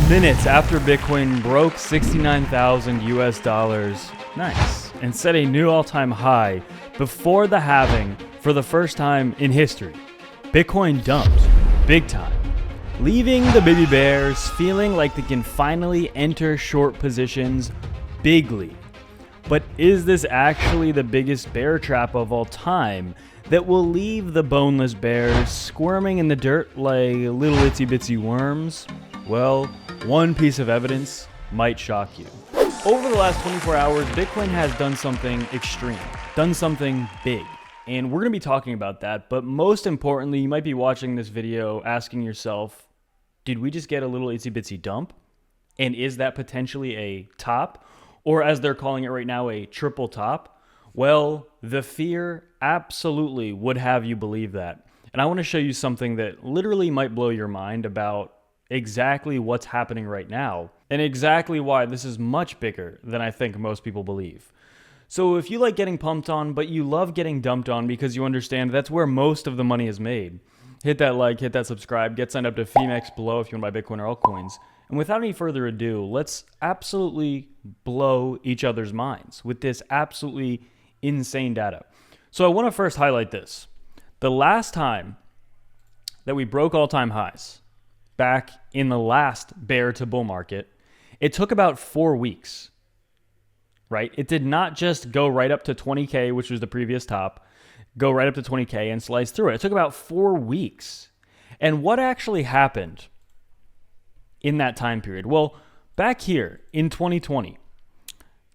Minutes after Bitcoin broke 69,000 US dollars, nice, and set a new all-time high before the halving for the first time in history, Bitcoin dumped big time, leaving the baby bears feeling like they can finally enter short positions bigly. But is this actually the biggest bear trap of all time that will leave the boneless bears squirming in the dirt like little itsy bitsy worms? Well, one piece of evidence might shock you. Over the last 24 hours, Bitcoin has done something extreme, done something big. And we're going to be talking about that. But most importantly, you might be watching this video asking yourself, did we just get a little itsy bitsy dump? And is that potentially a top? Or as they're calling it right now, a triple top? Well, the fear absolutely would have you believe that. And I want to show you something that literally might blow your mind about exactly what's happening right now and exactly why this is much bigger than I think most people believe. So if you like getting pumped on, but you love getting dumped on because you understand that's where most of the money is made, hit that like, hit that subscribe, get signed up to Femex below if you want to buy Bitcoin or altcoins. And without any further ado, let's absolutely blow each other's minds with this absolutely insane data. So I want to first highlight this. The last time that we broke all-time highs, back in the last bear to bull market, it took about 4 weeks, right? It did not just go right up to 20K, which was the previous top, go right up to 20K and slice through it. It took about 4 weeks. And what actually happened in that time period? Well, back here in 2020,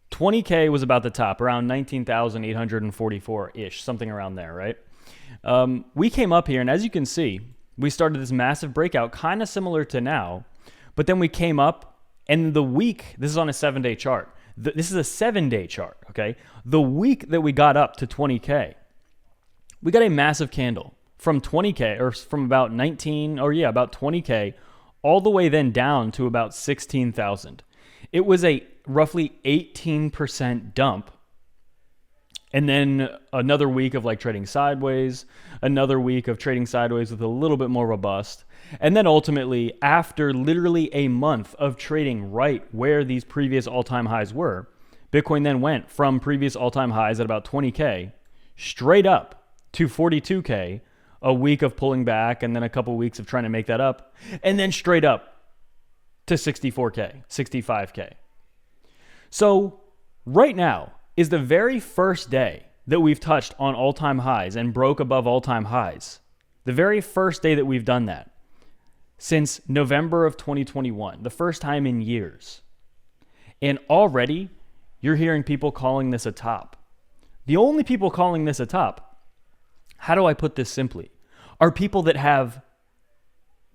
20K was about the top, around 19,844-ish, something around there, right? We came up here, and as you can see, we started this massive breakout, kind of similar to now, but then we came up, and the week, this is on a 7-day chart. This is a 7-day chart, okay? The week that we got up to 20K, we got a massive candle from 20K, or from about 20K, all the way then down to about 16,000. It was a roughly 18% dump. And then another week of like trading sideways, another week of trading sideways with a little bit more robust. And then ultimately, after literally a month of trading right where these previous all-time highs were, Bitcoin then went from previous all-time highs at about 20K straight up to 42K, a week of pulling back and then a couple weeks of trying to make that up, and then straight up to 64K, 65K. So right now is the very first day that we've touched on all-time highs and broke above all-time highs. The very first day that we've done that since November of 2021, the first time in years. And already you're hearing people calling this a top. The only people calling this a top, how do I put this simply, are people that have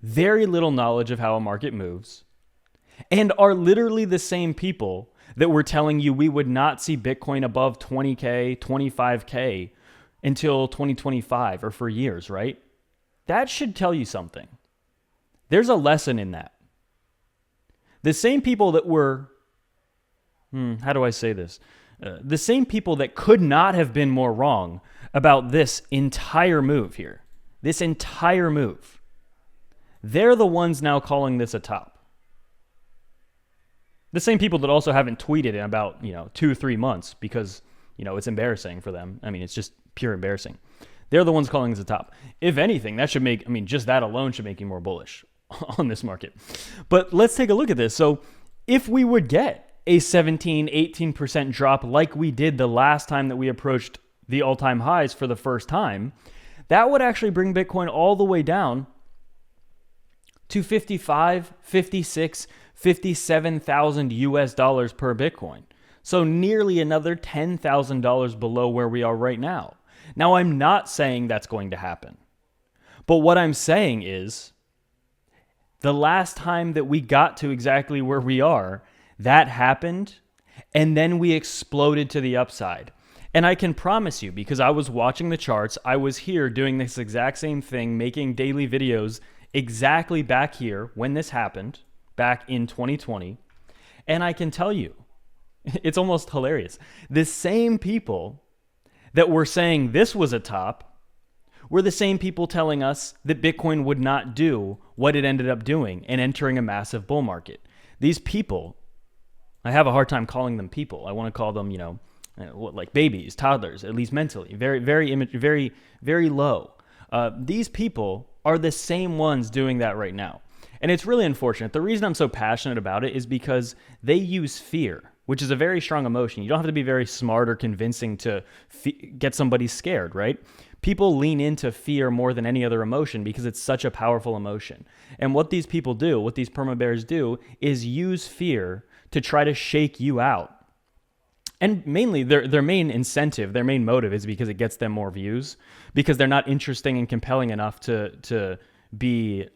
very little knowledge of how a market moves and are literally the same people that were telling you we would not see Bitcoin above 20K, 25K until 2025 or for years, right? That should tell you something. There's a lesson in that. The same people that were, how do I say this? The same people that could not have been more wrong about this entire move here, this entire move, they're the ones now calling this a top. The same people that also haven't tweeted in about, 2-3 months because, it's embarrassing for them. I mean, it's just pure embarrassing. They're the ones calling this a top. If anything, that should make, just that alone should make you more bullish on this market. But let's take a look at this. So if we would get a 17-18% drop like we did the last time that we approached the all-time highs for the first time, that would actually bring Bitcoin all the way down to 55, 56, 57,000 US dollars per Bitcoin. So nearly another $10,000 below where we are right now. Now, I'm not saying that's going to happen. But what I'm saying is the last time that we got to exactly where we are, that happened, and then we exploded to the upside. And I can promise you, because I was watching the charts, I was here doing this exact same thing, making daily videos exactly back here when this happened, back in 2020. And I can tell you, it's almost hilarious. The same people that were saying this was a top were the same people telling us that Bitcoin would not do what it ended up doing and entering a massive bull market. These people, I have a hard time calling them people. I want to call them, like babies, toddlers, at least mentally, very low. These people are the same ones doing that right now. And it's really unfortunate. The reason I'm so passionate about it is because they use fear, which is a very strong emotion. You don't have to be very smart or convincing to get somebody scared, right? People lean into fear more than any other emotion because it's such a powerful emotion. And what these people do, what these perma bears do, is use fear to try to shake you out. And mainly their main incentive, their main motive is because it gets them more views, because they're not interesting and compelling enough to be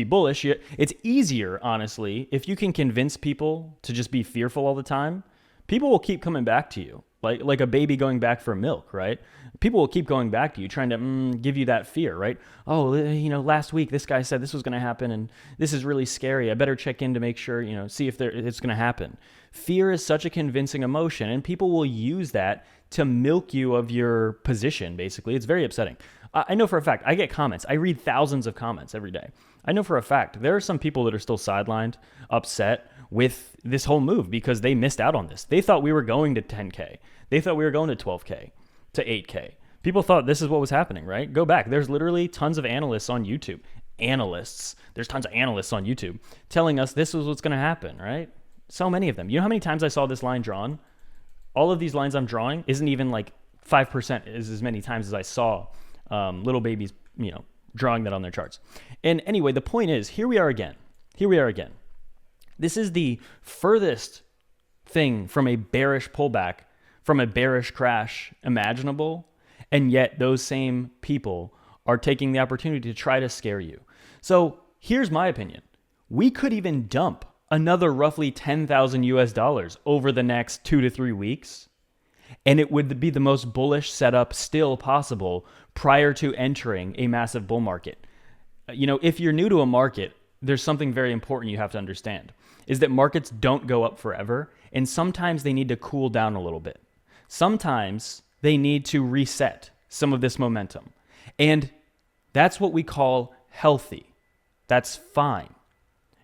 bullish. It's easier, honestly, if you can convince people to just be fearful all the time. People will keep coming back to you, like a baby going back for milk, right? People will keep going back to you, trying to give you that fear, right? Oh, last week this guy said this was going to happen, and this is really scary. I better check in to make sure, see if it's going to happen. Fear is such a convincing emotion, and people will use that to milk you of your position, basically. It's very upsetting. I know for a fact, I get comments. I read thousands of comments every day. I know for a fact there are some people that are still sidelined, upset with this whole move because they missed out on this. They thought we were going to 10K. They thought we were going to 12K, to 8K. People thought this is what was happening, right? Go back. There's literally tons of analysts on YouTube. There's tons of analysts on YouTube telling us this is what's going to happen, right? So many of them. You know how many times I saw this line drawn? All of these lines I'm drawing isn't even like 5% is as many times as I saw little babies, drawing that on their charts. And anyway, the point is, here we are again. This is the furthest thing from a bearish pullback, from a bearish crash imaginable, and yet those same people are taking the opportunity to try to scare you. So here's my opinion. We could even dump another roughly $10,000 over the next 2 to 3 weeks, and it would be the most bullish setup still possible prior to entering a massive bull market. If you're new to a market, there's something very important you have to understand, is that markets don't go up forever, and sometimes they need to cool down a little bit. Sometimes they need to reset some of this momentum, and that's what we call healthy. That's fine.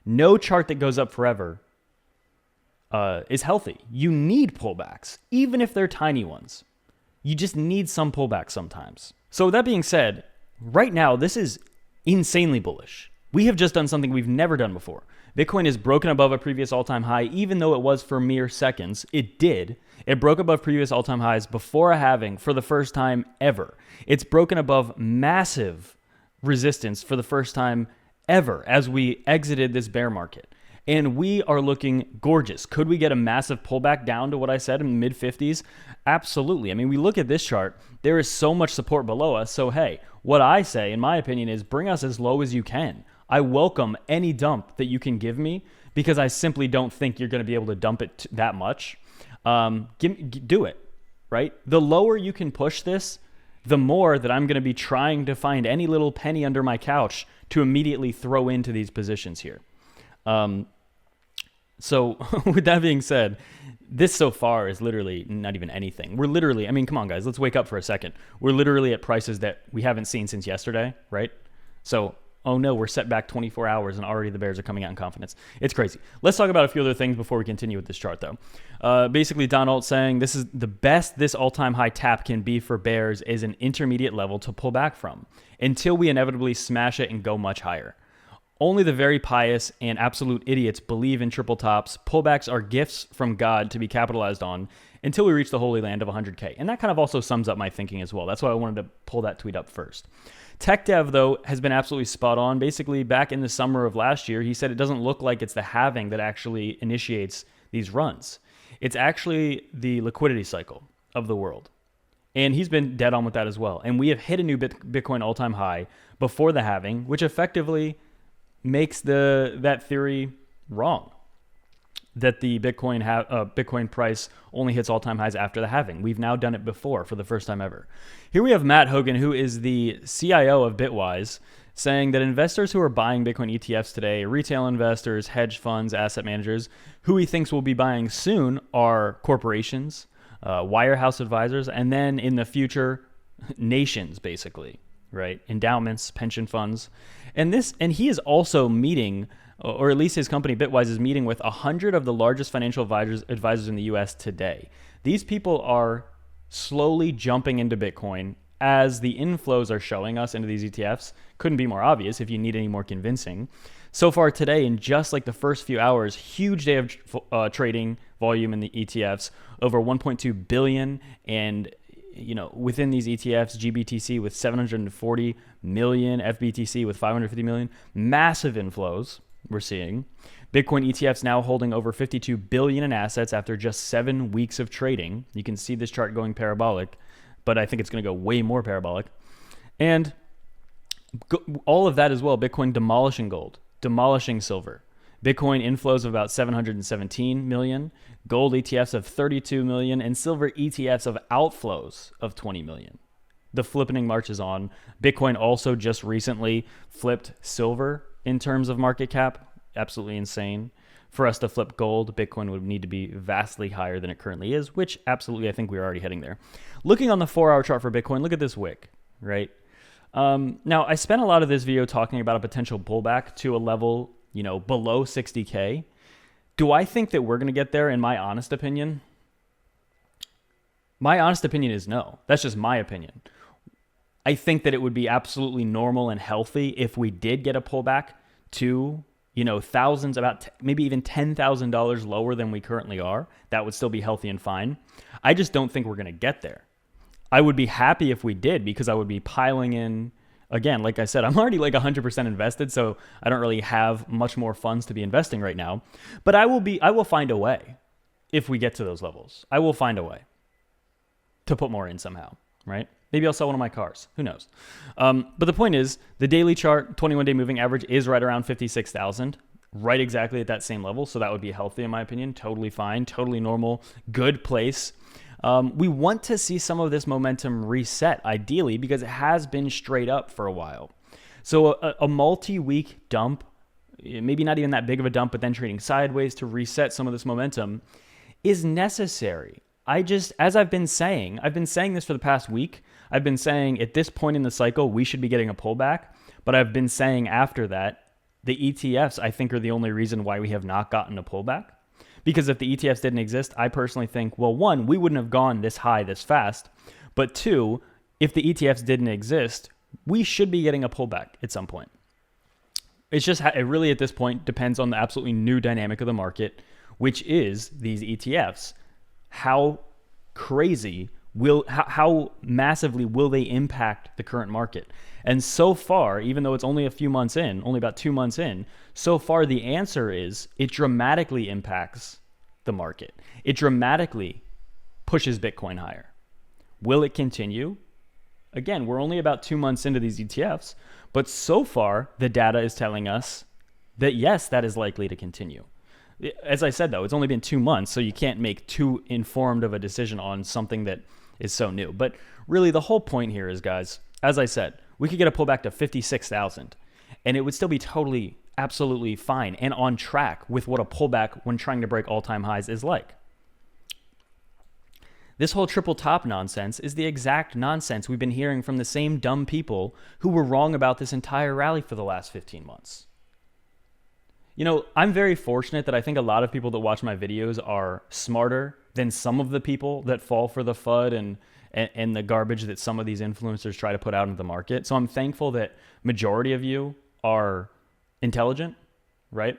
No chart that goes up forever is healthy. You need pullbacks, even if they're tiny ones. You just need some pullbacks sometimes. So with that being said, right now, this is insanely bullish. We have just done something we've never done before. Bitcoin is broken above a previous all-time high, even though it was for mere seconds. It did. It broke above previous all-time highs before a halving for the first time ever. It's broken above massive resistance for the first time ever as we exited this bear market. And we are looking gorgeous. Could we get a massive pullback down to what I said in the mid 50s? Absolutely. I mean, we look at this chart, there is so much support below us. So, hey, what I say, in my opinion, is bring us as low as you can. I welcome any dump that you can give me because I simply don't think you're going to be able to dump it that much. Do it, right? The lower you can push this, the more that I'm going to be trying to find any little penny under my couch to immediately throw into these positions here. So with that being said, this so far is literally not even anything. We're literally, come on guys, let's wake up for a second. We're literally at prices that we haven't seen since yesterday, right? So, oh no, we're set back 24 hours and already the bears are coming out in confidence. It's crazy. Let's talk about a few other things before we continue with this chart though. Basically Donald saying this is the best this all-time high tap can be for bears is an intermediate level to pull back from until we inevitably smash it and go much higher. Only the very pious and absolute idiots believe in triple tops. Pullbacks are gifts from God to be capitalized on until we reach the holy land of 100K. And that kind of also sums up my thinking as well. That's why I wanted to pull that tweet up first. Tech Dev, though, has been absolutely spot on. Basically, back in the summer of last year, he said it doesn't look like it's the halving that actually initiates these runs. It's actually the liquidity cycle of the world. And he's been dead on with that as well. And we have hit a new Bitcoin all-time high before the halving, which effectively makes that theory wrong, that the Bitcoin price only hits all-time highs after the halving. We've now done it before for the first time ever. Here we have Matt Hogan, who is the CIO of Bitwise, saying that investors who are buying Bitcoin ETFs today, retail investors, hedge funds, asset managers, who he thinks will be buying soon are corporations, wirehouse advisors, and then in the future, nations, basically, right? Endowments, pension funds. And he is also meeting or at least his company Bitwise is meeting with 100 of the largest financial advisors in the US today. These people are slowly jumping into Bitcoin as the inflows are showing us into these ETFs. Couldn't be more obvious if you need any more convincing. So far today, in just like the first few hours, huge day of trading volume in the ETFs, over 1.2 billion, and within these ETFs, GBTC with 740 million, FBTC with 550 million, massive inflows we're seeing. Bitcoin ETFs now holding over 52 billion in assets after just 7 weeks of trading. You can see this chart going parabolic, but I think it's going to go way more parabolic. And all of that as well, Bitcoin demolishing gold, demolishing silver. Bitcoin inflows of about 717 million, gold ETFs of 32 million, and silver ETFs of outflows of 20 million. The flippening march is on. Bitcoin also just recently flipped silver in terms of market cap. Absolutely insane. For us to flip gold, Bitcoin would need to be vastly higher than it currently is, which absolutely I think we're already heading there. Looking on the 4-hour chart for Bitcoin, look at this wick, right? Now, I spent a lot of this video talking about a potential pullback to a level, below 60K. Do I think that we're going to get there? In my honest opinion, is no. That's just my opinion. I think that it would be absolutely normal and healthy if we did get a pullback to, thousands, maybe even $10,000 lower than we currently are. That would still be healthy and fine. I just don't think we're going to get there. I would be happy if we did, because I would be piling in. Again, like I said, I'm already like 100% invested, so I don't really have much more funds to be investing right now. But I will find a way if we get to those levels. I will find a way to put more in somehow, right? Maybe I'll sell one of my cars. Who knows? But the point is, the daily chart, 21-day moving average is right around 56,000, right exactly at that same level. So that would be healthy in my opinion. Totally fine, totally normal, good place. We want to see some of this momentum reset, ideally, because it has been straight up for a while. So a multi-week dump, maybe not even that big of a dump, but then trading sideways to reset some of this momentum is necessary. As I've been saying this for the past week. I've been saying at this point in the cycle, we should be getting a pullback. But I've been saying after that, the ETFs, I think, are the only reason why we have not gotten a pullback. Because if the ETFs didn't exist, I personally think, well, one, we wouldn't have gone this high this fast. But two, if the ETFs didn't exist, we should be getting a pullback at some point. It's just, it really at this point depends on the absolutely new dynamic of the market, which is these ETFs. How massively will they impact the current market? And so far, even though it's only a few months in, only about 2 months in, so far the answer is it dramatically impacts the market. It dramatically pushes Bitcoin higher. Will it continue? Again, we're only about 2 months into these ETFs, but so far the data is telling us that yes, that is likely to continue. As I said, though, it's only been 2 months, so you can't make too informed of a decision on something that is so new. But really, the whole point here is, guys, as I said, we could get a pullback to 56,000, and it would still be totally, absolutely fine and on track with what a pullback when trying to break all-time highs is like. This whole triple top nonsense is the exact nonsense we've been hearing from the same dumb people who were wrong about this entire rally for the last 15 months. I'm very fortunate that I think a lot of people that watch my videos are smarter than some of the people that fall for the FUD and the garbage that some of these influencers try to put out into the market. So I'm thankful that majority of you are intelligent, right?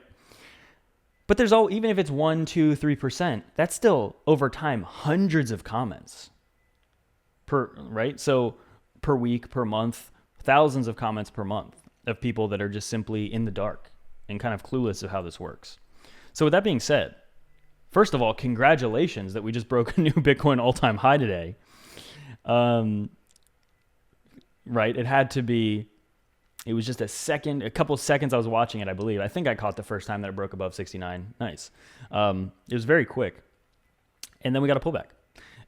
But there's even if it's 1, 2, 3%, that's still over time hundreds of comments right? So per week, per month, thousands of comments per month of people that are just simply in the dark and kind of clueless of how this works. So with that being said, first of all, congratulations that we just broke a new Bitcoin all-time high today. Right? It was just a couple seconds I was watching it, I believe. I think I caught the first time that it broke above 69. Nice. It was very quick. And then we got a pullback.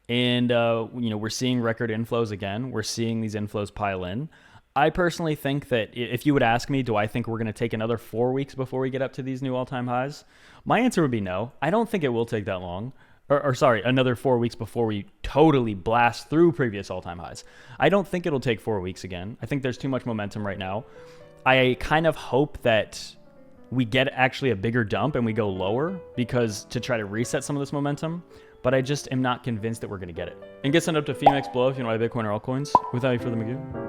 And, we're seeing record inflows again. We're seeing these inflows pile in. I personally think that if you would ask me, do I think we're going to take another 4 weeks before we get up to these new all-time highs? My answer would be no. I don't think it will take that long. Another 4 weeks before we totally blast through previous all-time highs. I don't think it'll take 4 weeks again. I think there's too much momentum right now. I kind of hope that we get actually a bigger dump and we go lower because to try to reset some of this momentum. But I just am not convinced that we're going to get it. And get sent up to Phoenix below if you want to buy Bitcoin or altcoins. Without any further ado,